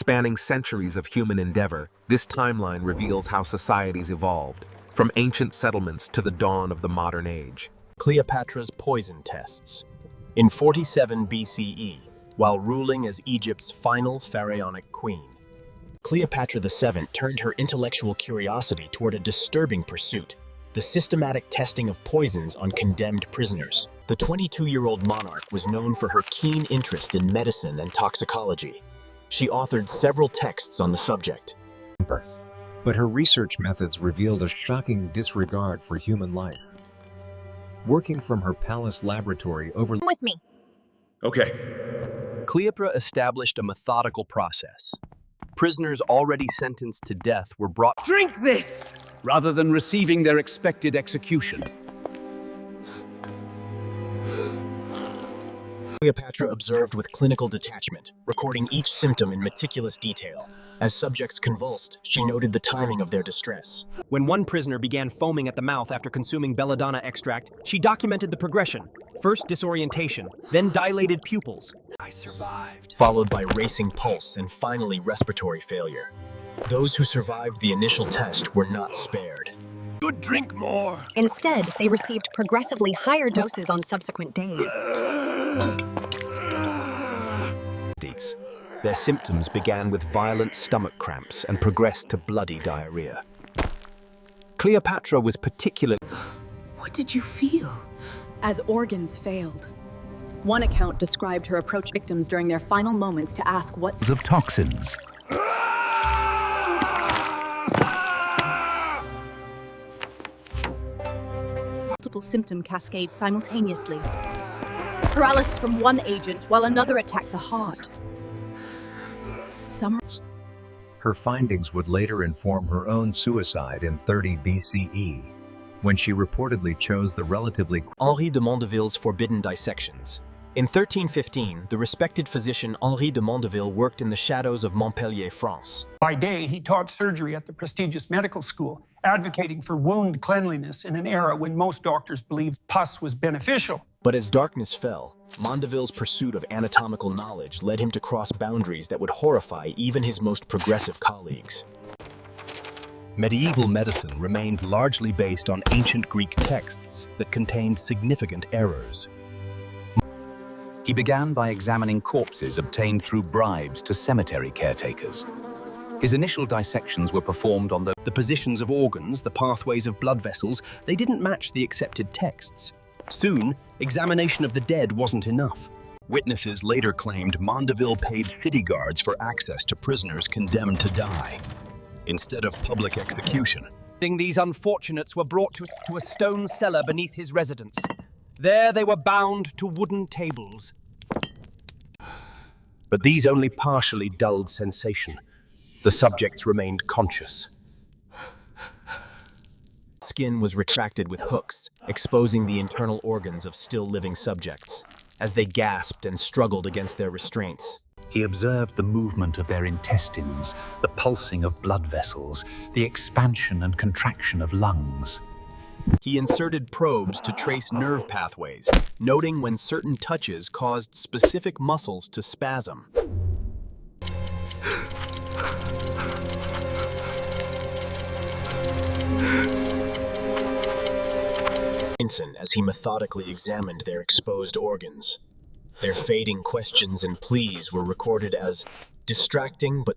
Spanning centuries of human endeavor, this timeline reveals how societies evolved, from ancient settlements to the dawn of the modern age. Cleopatra's poison tests. In 47 BCE, while ruling as Egypt's final pharaonic queen, Cleopatra VII turned her intellectual curiosity toward a disturbing pursuit: the systematic testing of poisons on condemned prisoners. The 22-year-old monarch was known for her keen interest in medicine and toxicology. She authored several texts on the subject. But her research methods revealed a shocking disregard for human life. Working from her palace laboratory with me. Okay. Cleopatra established a methodical process. Prisoners already sentenced to death were brought Drink this! Rather than receiving their expected execution. Cleopatra observed with clinical detachment, recording each symptom in meticulous detail. As subjects convulsed, she noted the timing of their distress. When one prisoner began foaming at the mouth after consuming belladonna extract, she documented the progression. First disorientation, then dilated pupils. I survived. Followed by racing pulse and finally respiratory failure. Those who survived the initial test were not spared. Good, drink more. Instead, they received progressively higher doses on subsequent days. Their symptoms began with violent stomach cramps and progressed to bloody diarrhea. Cleopatra was particularly... What did you feel? As organs failed. One account described her approach victims during their final moments to ask what of toxins. Multiple symptom cascades simultaneously. Paralysis from one agent while another attacked the heart. Her findings would later inform her own suicide in 30 BCE, when she reportedly chose the relatively Henri de Mondeville's forbidden dissections. In 1315, the respected physician Henri de Mondeville worked in the shadows of Montpellier, France. By day, he taught surgery at the prestigious medical school, advocating for wound cleanliness in an era when most doctors believed pus was beneficial. But as darkness fell, Mondeville's pursuit of anatomical knowledge led him to cross boundaries that would horrify even his most progressive colleagues. Medieval medicine remained largely based on ancient Greek texts that contained significant errors. He began by examining corpses obtained through bribes to cemetery caretakers. His initial dissections were performed on The positions of organs, the pathways of blood vessels, they didn't match the accepted texts. Soon, examination of the dead wasn't enough. Witnesses later claimed Mondeville paid city guards for access to prisoners condemned to die, instead of public execution. These unfortunates were brought to a stone cellar beneath his residence. There they were bound to wooden tables. But these only partially dulled sensation. The subjects remained conscious. Skin was retracted with hooks, exposing the internal organs of still living subjects, as they gasped and struggled against their restraints. He observed the movement of their intestines, the pulsing of blood vessels, the expansion and contraction of lungs. He inserted probes to trace nerve pathways, noting when certain touches caused specific muscles to spasm. As he methodically examined their exposed organs. Their fading questions and pleas were recorded as distracting but